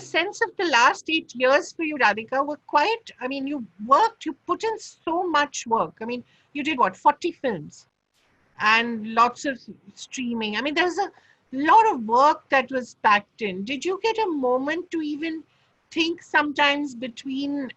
sense of the last 8 years for you, Radhika, were quite, I mean, you worked, you put in so much work. I mean, you did what, 40 films and lots of streaming. I mean, there's a lot of work that was packed in. Did you get a moment to even think sometimes between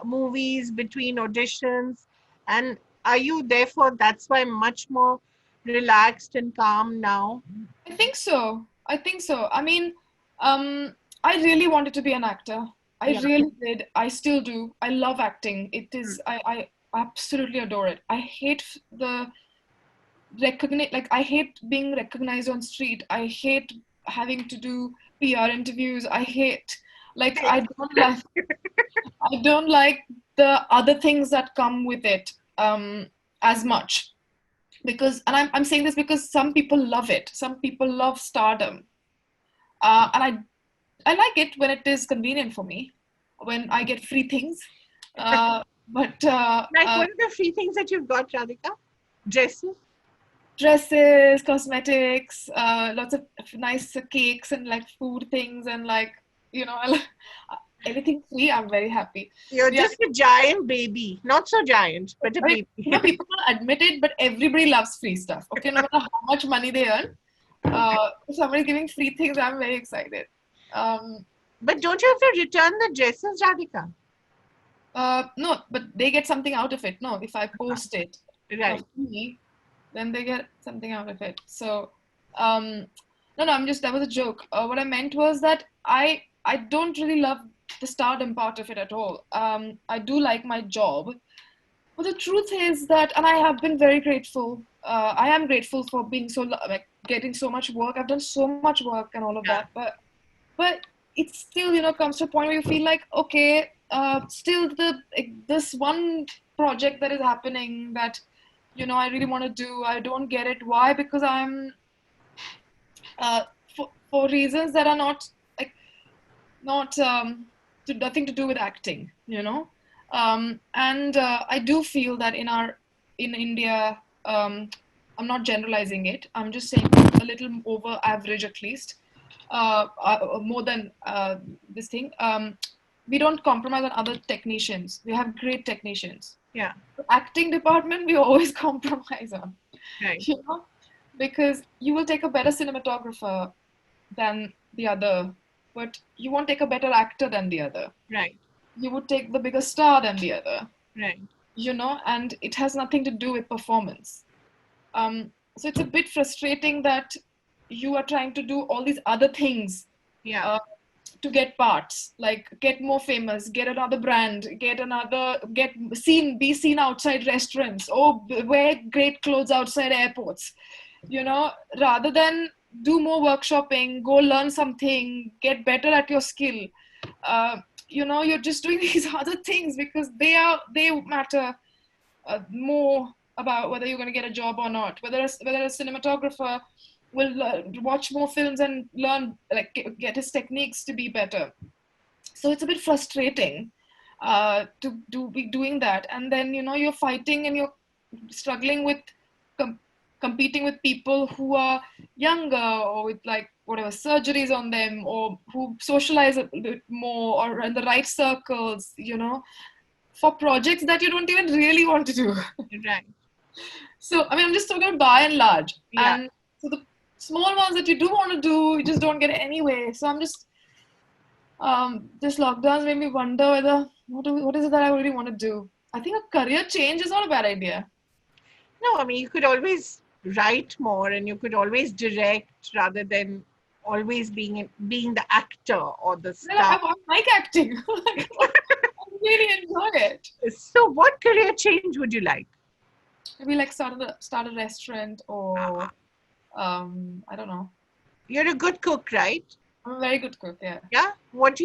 movies, between auditions? And are you therefore, that's why much more relaxed and calm now? I think so. I think so. I mean, I really wanted to be an actor. I Yeah. really did. I still do. I love acting. It is, I absolutely adore it. I hate the recognize, like, I hate being recognized on street. I hate having to do PR interviews. I hate, like, I don't like the other things that come with it as much. Because, and I'm saying this because some people love it. Some people love stardom. And I like it when it is convenient for me, when I get free things. But Like, what are the free things that you've got, Radhika? Dresses? dresses, cosmetics, lots of nice cakes and like food things and like, anything free, I'm very happy. You're Yeah, just a giant baby. Not so giant, but a I mean, baby. people don't admit it, but everybody loves free stuff. Okay, no matter how much money they earn, if somebody's giving free things, I'm very excited. Um, But don't you have to return the dresses, Radhika? no, but they get something out of it. No, if I post it for Right. free, then they get something out of it. So, um, no, I'm just, that was a joke. What I meant was that I don't really love the stardom part of it at all. I do like my job, but the truth is that, and I have been very grateful. I am grateful for being so like getting so much work. I've done so much work and all of Yeah. that, but it still, comes to a point where you feel like, okay, still this one project that is happening that, I really want to do, I don't get it. Why? Because I'm uh, for reasons that are not like, not nothing to do with acting, and I do feel that in India, I'm not generalizing it, I'm just saying a little over average at least, more than this thing. We don't compromise on other technicians. We have great technicians. Yeah. Acting department, we always compromise on, Right. you know, because you will take a better cinematographer than the other, but you won't take a better actor than the other. Right. You would take the bigger star than the other, Right. and it has nothing to do with performance. So it's a bit frustrating that you are trying to do all these other things Yeah. uh, to get parts, like get more famous, get another brand, get seen, be seen outside restaurants, or wear great clothes outside airports, rather than do more workshopping, go learn something, get better at your skill. You're just doing these other things because they matter more about whether you're going to get a job or not. Whether a cinematographer will watch more films and learn, like, get his techniques to be better. So it's a bit frustrating to be doing that, and then you're fighting and you're struggling with com- competing with people who are younger or with like whatever surgeries on them, or who socialize a bit more or in the right circles, for projects that you don't even really want to do. Right. So, I mean, I'm just talking by and large. Yeah. And so the small ones that you do want to do, you just don't get it anyway. So I'm just, this lockdowns made me wonder whether, what is it that I really want to do? I think a career change is not a bad idea. No, I mean, you could always write more and you could always direct rather than always being the actor or the Well, I, star. I like acting. Like, I really enjoy it. So, what career change would you like? Maybe like start a restaurant, or Uh, I don't know. you're a good cook, right? I'm a very good cook. Yeah. Yeah. What do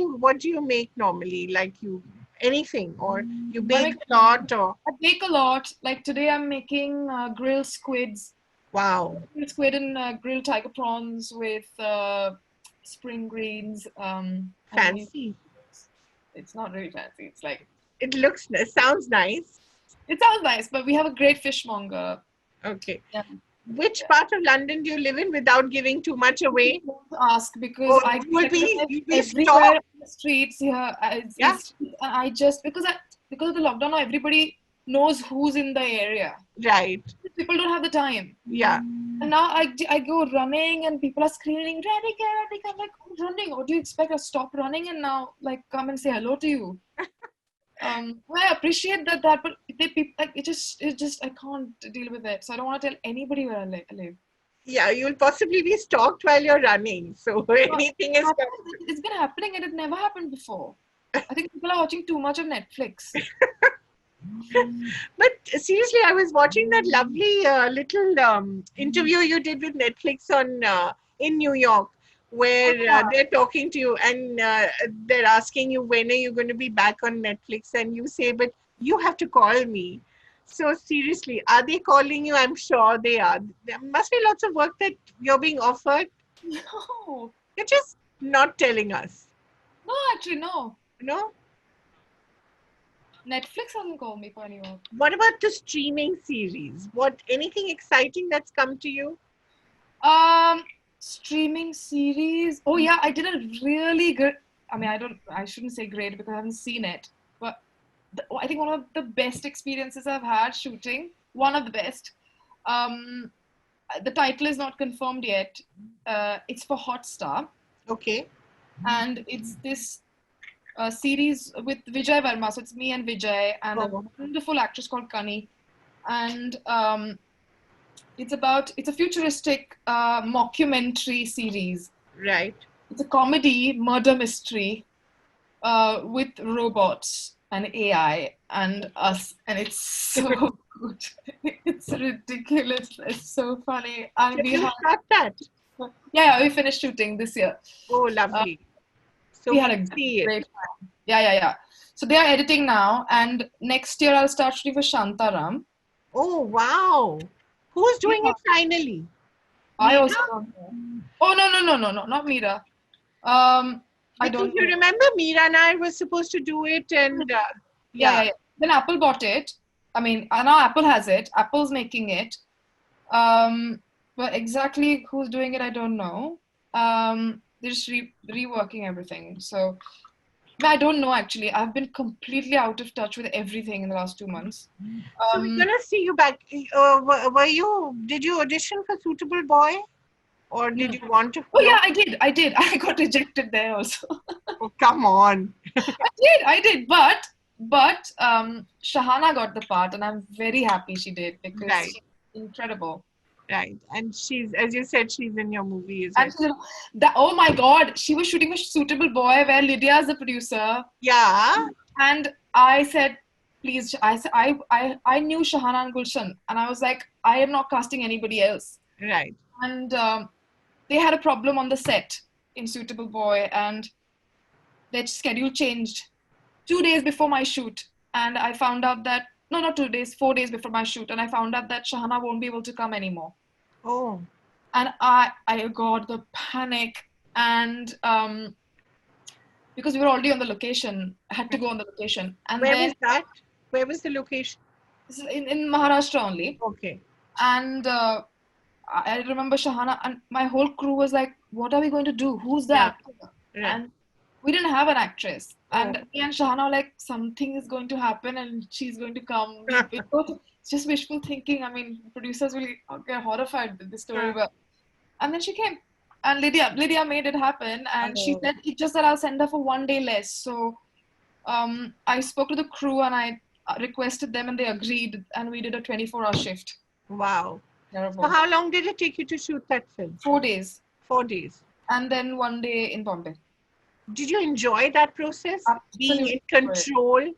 you make normally? Like you anything, or you I bake make a lot, or I bake a lot. Like today, I'm making grilled squids. wow, Grilled squid and grilled tiger prawns with spring greens. And fancy. it's not really fancy. It's like, It sounds nice. it sounds nice, but we have a great fishmonger. Okay. Yeah. Which part of London do you live in without giving too much away? Don't ask because Or I you will get be, recognized you'll be everywhere stalked. on the streets here. Yeah, I just because of the lockdown now everybody knows who's in the area. right. People don't have the time. Yeah. And now I go running and people are screaming, Radhika, Radhika. I'm like, I'm running. What do you expect? I stop running and now like come and say hello to you. I appreciate that, but like, it just I can't deal with it. So I don't want to tell anybody where I live. Yeah, you'll possibly be stalked while you're running. So But anything is possible. it's been happening and it never happened before. I think people are watching too much of Netflix. But seriously, I was watching that lovely little interview you did with Netflix on in New York, Oh, where yeah. they're talking to you and they're asking you when are you going to be back on Netflix, and you say, "But you have to call me." So seriously, are they calling you? I'm sure they are. There must be lots of work that you're being offered. No, You're just not telling us, no, actually, no. you know? Netflix hasn't called me for any work. What about the streaming series? What anything exciting that's come to you? Um, Streaming series. Oh yeah, I did a really good. I mean, I shouldn't say great because I haven't seen it, but I think one of the best experiences I've had shooting. One of the best. Um, the title is not confirmed yet. It's for Hotstar, Okay. and it's this series with Vijay Verma. So it's me and Vijay and a Oh, wonderful actress called Kani, and it's a futuristic mockumentary series. right. It's a comedy murder mystery with robots and AI and us, and it's so good. It's ridiculous. It's so funny, and So we you had shot that. yeah, we finished shooting this year. Oh, Uh, lovely. So we we'll had a see it. great time. Yeah. So they are editing now, and next year I'll start shooting for Shantaram. Oh, wow. Who's doing Yeah, it finally? I Meera? also don't know. Oh no, not Mira. Um, I Because don't you know. remember Meera and I were supposed to do it, and yeah, Yeah. Then Apple bought it. I mean, now Apple has it. Apple's making it. But exactly who's doing it, I don't know. They're just reworking everything. So I don't know actually. I've been completely out of touch with everything in the last 2 months. so we're Um, gonna see you back. Were you? Did you audition for Suitable Boy, or did no. you want to? Oh No. yeah, I did. I got rejected there also. Oh, come on. I did. But Shahana got the part, and I'm very happy she did because Right, she's incredible. right. And she's, as you said, she's in your movie, is And it? oh my God, she was shooting a Suitable Boy where Lydia is the producer, Yeah. and I said, please, I knew Shahana and Gulshan, and I was like, I am not casting anybody else. Right. And they had a problem on the set in Suitable Boy, and their schedule changed 2 days before my shoot, and I found out that no, not 2 days, 4 days before my shoot, and I found out that Shahana won't be able to come anymore. Oh, And I got the panic, and because we were already on the location, I had to go on the location, and where then was that? Where was the location? this is in Maharashtra only, Okay. and I remember Shahana and my whole crew was like, "What are we going to do? Who's the Yeah. actor?" Right. And we didn't have an actress, and Oh. me and Shahana were like, something is going to happen, and she's going to come. It's just wishful thinking. I mean, producers will get horrified with this story, but and then she came, and Lydia made it happen, and she Oh, said it's just that I'll send her for 1 day less. So I spoke to the crew and I requested them, and they agreed, and we did a 24-hour shift. wow. So Terrible. how long did it take you to shoot that film? 4 days, 4 days. and then 1 day in Bombay. Did you enjoy that process? Being in Absolutely control?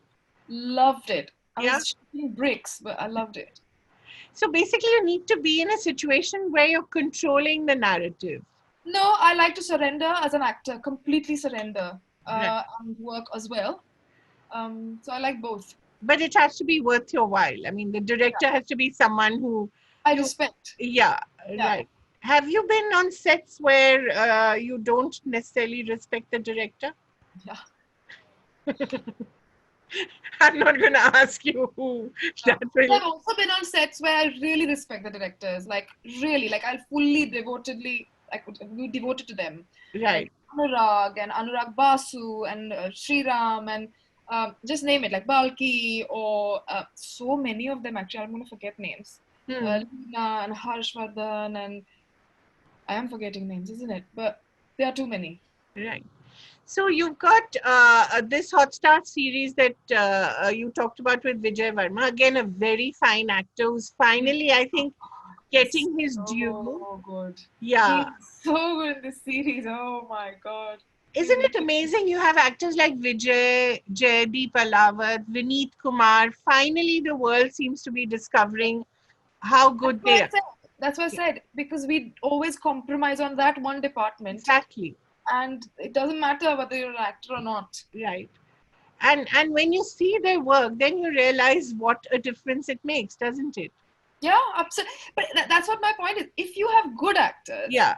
loved it. I Yeah. was shooting bricks, but I loved it. So basically, you need to be in a situation where you're controlling the narrative. No, I like to surrender as an actor, completely surrender, Right. and work as well. So I like both. But it has to be worth your while. I mean, the director has to be someone who I you, respect. yeah, Yeah, right. Have you been on sets where you don't necessarily respect the director? yeah. I'm not going to ask you who. That will. I've also been on sets where I really respect the directors, like really, like I'll fully devotedly, like be devoted to them, like Right. Anurag Basu and Sriram and just name it, like Balki or so many of them. Actually, I'm going to forget names. Hmm. Lina and Harshvardhan and I am forgetting names, isn't it? But there are too many. Right. So you've got this Hotstar series that you talked about with Vijay Verma. Again, a very fine actor who's finally, I think, He's getting his due. so good. Yeah. He's so good in this series. Oh my god. He's Isn't it amazing? You have actors like Vijay, Jaydeep Alawat, Vineet Kumar. Finally, the world seems to be discovering how That's good what they I are. said. That's what I said. Because we always compromise on that one department, Exactly. and it doesn't matter whether you're an actor or not. Right. And when you see their work, then you realize what a difference it makes, doesn't it? Yeah, absolutely. But that's what my point is. If you have good actors, Yeah.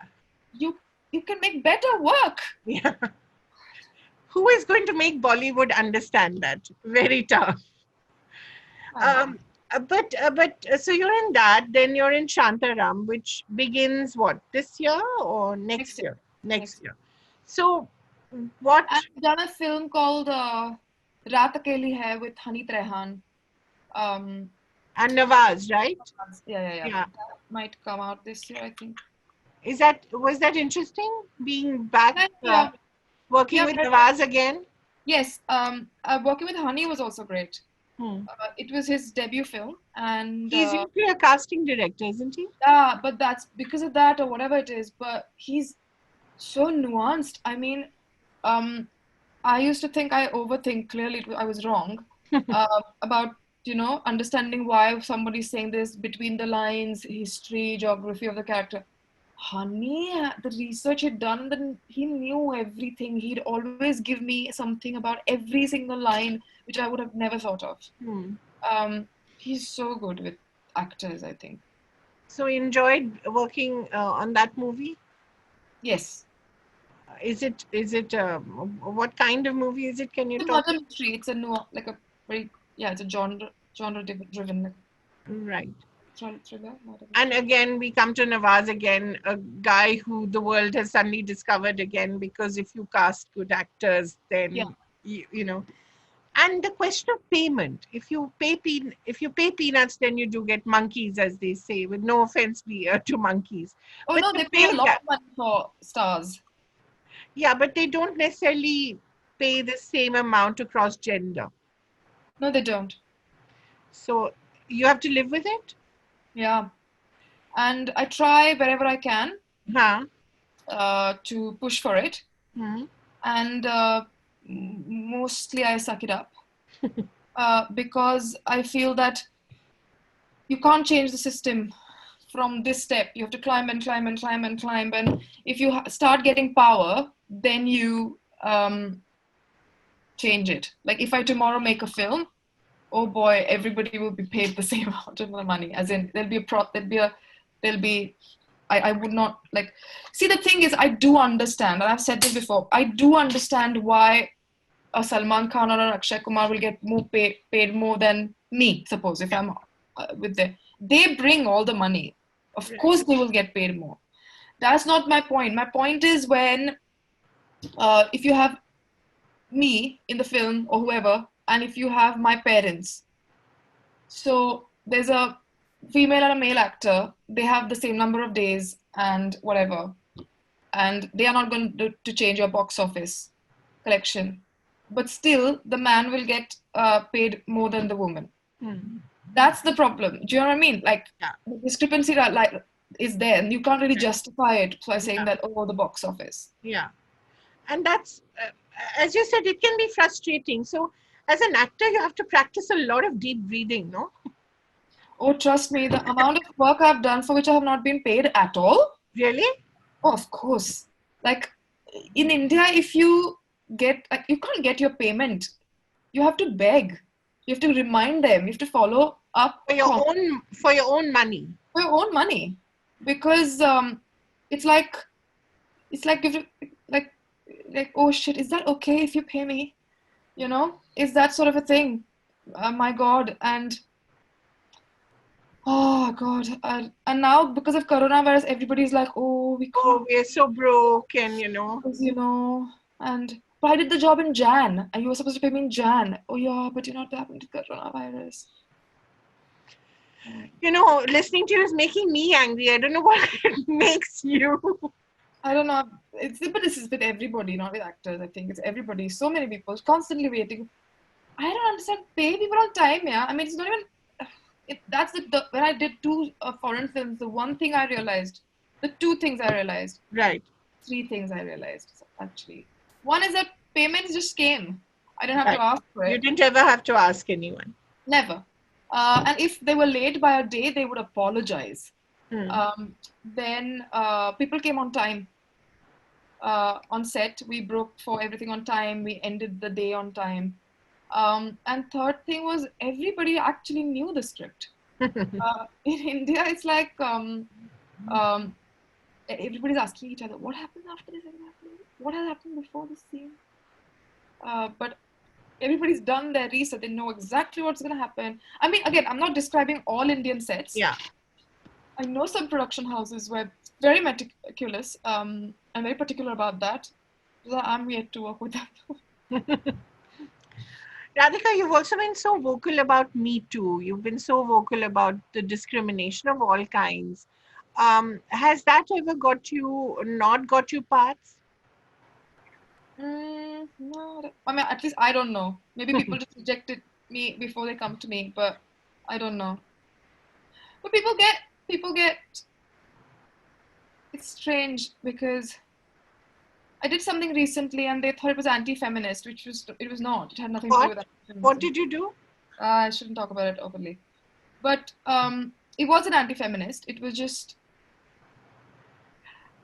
you you can make better work. Yeah. Who is going to make Bollywood understand that? Very tough. I know. But so you're in that, then you're in Shantaram, which begins what, this year or Next next year. year? Next Next year. year. So what, I've done a film called Raat Akeli Hai with Hani Trehan. Um, and Nawaz, right? yeah. Yeah. That might come out this year, I think. Was that interesting being back Yeah, working yeah. with Nawaz again? Yes. Working with Hani was also great. Hmm. It was his debut film, and He's usually a casting director, isn't he? yeah, but that's because of that or whatever it is. But he's so nuanced. I mean, um, I used to think I overthink. Clearly, I was wrong about understanding why somebody's saying this between the lines, history, geography of the character. Honey, the research he'd done, and then he knew everything. He'd always give me something about every single line, which I would have never thought of. Hmm. He's so good with actors, I think. So you enjoyed working on that movie? Yes. Is it what kind of movie is it? Can you It's a talk? murder mystery. It's a like a very, yeah, it's a genre driven like Right. thriller, murder And mystery. again, we come to Nawaz again, a guy who the world has suddenly discovered again, because if you cast good actors, Yeah. then you know. And the question of payment, if you pay peanuts, then you do get monkeys, as they say, with no offense to monkeys. Oh But no, the they pay a pay lot gap, of money for stars. yeah, but they don't necessarily pay the same amount across gender. No, they don't. So you have to live with it. Yeah. And I try wherever I can Huh? to push for it. Hmm. And mostly I suck it up because I feel that you can't change the system from this step. You have to climb and climb and climb and climb. And if you start getting power, then you change it. Like if I tomorrow make a film, oh boy, everybody will be paid the same amount of money. As in, there'll be. I would not like. See, the thing is, I do understand, and I've said this before. I do understand why a Salman Khan or an Akshay Kumar will get paid more than me. Suppose if Yeah. I'm with them, they bring all the money. Of Right. course, they will get paid more. That's not my point. My point is when if you have me in the film or whoever, and if you have my parents, so there's a female and a male actor. They have the same number of days and whatever, and they are not going to change your box office collection. But still, the man will get paid more than the woman. Hmm. That's the problem. Do you know what I mean? Like Yeah. the discrepancy that like is there, and you can't really justify it by saying Yeah. that the box office. Yeah. And that's, as you said, it can be frustrating. So as an actor, you have to practice a lot of deep breathing, no? Oh, trust me, the amount of work I've done for which I have not been paid at all. Really? Oh, of course. Like in India, if you get like you can't get your payment, you have to beg. You have to remind them. You have to follow up For your own money. for your own money, because it's like you have to, like oh shit, is that okay if you pay me? Is that sort of a thing? My God. And oh God. And now because of coronavirus, everybody's like, oh, we can't, Oh, we're so broke, and because, and but I did the job in Jan, and you were supposed to pay me in Jan. Oh yeah, but what happened to coronavirus? listening to you is making me angry. I don't know what makes you. I don't know. But this is with everybody, not with actors. I think it's everybody. So many people constantly waiting. I don't understand. Pay people on time, yeah. I mean, it's not even. That's when I did two foreign films. The one thing I realized, the two things I realized, Right. three things I realized actually. One is that payments just came. I didn't have Right. to ask for You it. didn't ever have to ask anyone. Never. And if they were late by a day, they would apologize. Hmm. Then people came on time. On set, we broke for everything on time. We ended the day on time. And third thing was everybody actually knew the script. In India, it's like um, everybody's asking each other, what happened after this exactly? What has happened before this scene? But everybody's done their research. They know exactly what's going to happen. I mean, again, I'm not describing all Indian sets. Yeah. I know some production houses were very meticulous. I'm very particular about that. So I'm yet to work with them. Radhika, you've also been so vocal about Me Too. You've been so vocal about the discrimination of all kinds. Has that ever not got you parts? No, I mean, at least I don't know. Maybe people just rejected me before they come to me, but I don't know. But people get. It's strange because I did something recently and they thought it was anti-feminist, which it was not. It had nothing to do with What? What anti-feminism. did you do? I shouldn't talk about it openly. But it wasn't anti-feminist. It was just,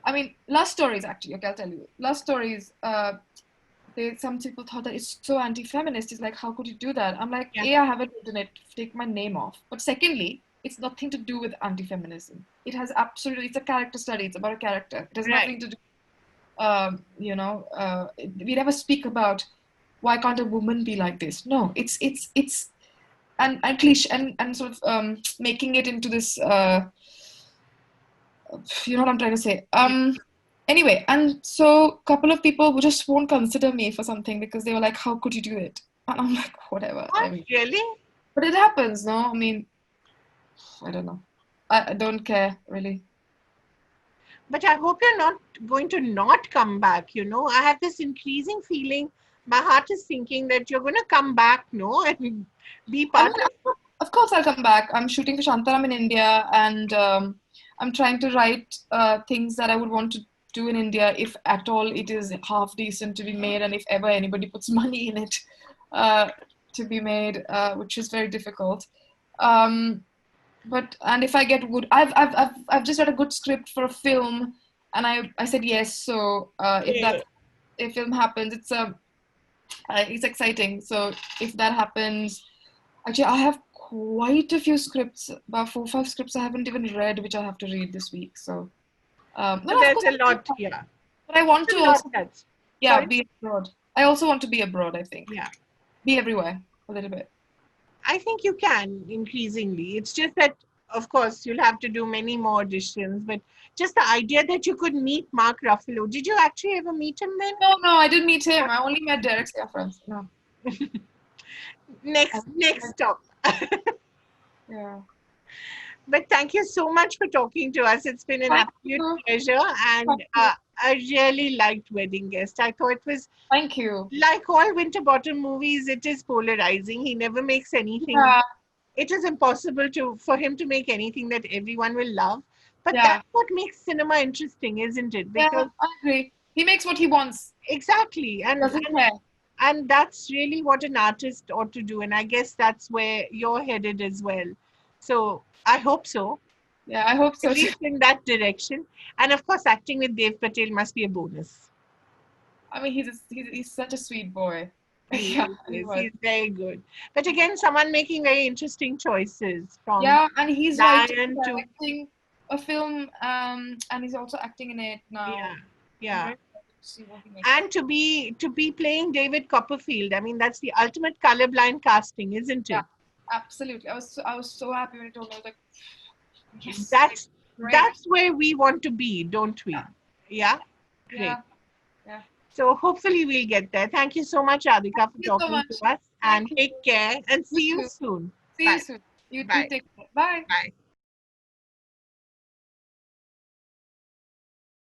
I mean, love stories actually. Okay, I'll tell you. Love stories. Some people thought that it's so anti-feminist. It's like, how could you do that? I'm like, Yeah. A, I haven't written it. Take my name off. But secondly, it's nothing to do with anti-feminism. It has absolutely. It's a character study. It's about a character. It has Right. nothing to do. We never speak about why can't a woman be like this. No, it's and cliche and sort of making it into this. You know what I'm trying to say. Yeah. Anyway, and so a couple of people who just won't consider me for something because they were like, "How could you do it?" And I'm like, "Whatever." I What? mean, Really? but it happens, no? I mean, I don't know. I don't care really. But I hope you're not going to not come back. I have this increasing feeling. My heart is thinking that you're going to come back, no, and be I part mean, of course I'll come back. I'm shooting for Shantaram in India, and I'm trying to write things that I would want to do in India if at all it is half decent to be made, and if ever anybody puts money in it uh, to be made, which is very difficult. Um, and if I get good, I've just read a good script for a film, and I said yes. So of. if film happens, it's exciting. So if that happens. Actually, I have quite a few scripts, about 4 or 5 scripts I haven't even read, which I have to read this week. So, So no, of there's course, a lot, yeah. but I want to There's a lot also, that's yeah, sorry. be abroad. I also want to be abroad, I think. Yeah. Be everywhere a little bit. I think you can increasingly. It's just that, of course, you'll have to do many more auditions, but just the idea that you could meet Mark Ruffalo. Did you actually ever meet him then? No, I didn't meet him. I only met Derek's friends. No. Next stop. Yeah. But thank you so much for talking to us. It's been an Thank absolute you. pleasure, and Thank you. I really liked Wedding Guest. I thought it was Thank you. like all Winterbottom movies. It is polarizing. He never makes anything. Yeah. It is impossible for him to make anything that everyone will love. But Yeah. that's what makes cinema interesting, isn't it? Yeah. Because I agree. He makes what he wants. exactly, He and doesn't and care. and that's really what an artist ought to do. And I guess that's where you're headed as well. So I hope so, Yeah, I hope at so too. least in that direction. And of course, acting with Dev Patel must be a bonus. I mean, he's such a sweet boy. He Yeah, is, he yes, was. he's very good. But again, someone making very interesting choices from Yeah, and he's writing and Lion to directing a film, and he's also acting in it now. yeah, yeah. Right? see what he makes. And to be playing David Copperfield, I mean, that's the ultimate colorblind casting, isn't Yeah, it? absolutely. I was so happy when he told me. I was like, yes, great. That's where we want to be, don't we? Yeah, great. Yeah, yeah. So hopefully we'll get there. Thank you so much, Radhika, Thank for you so talking to much. us, Thank and you. take care and You see you too. soon. See you Bye. soon. You too. Bye. Take care. Bye. Bye.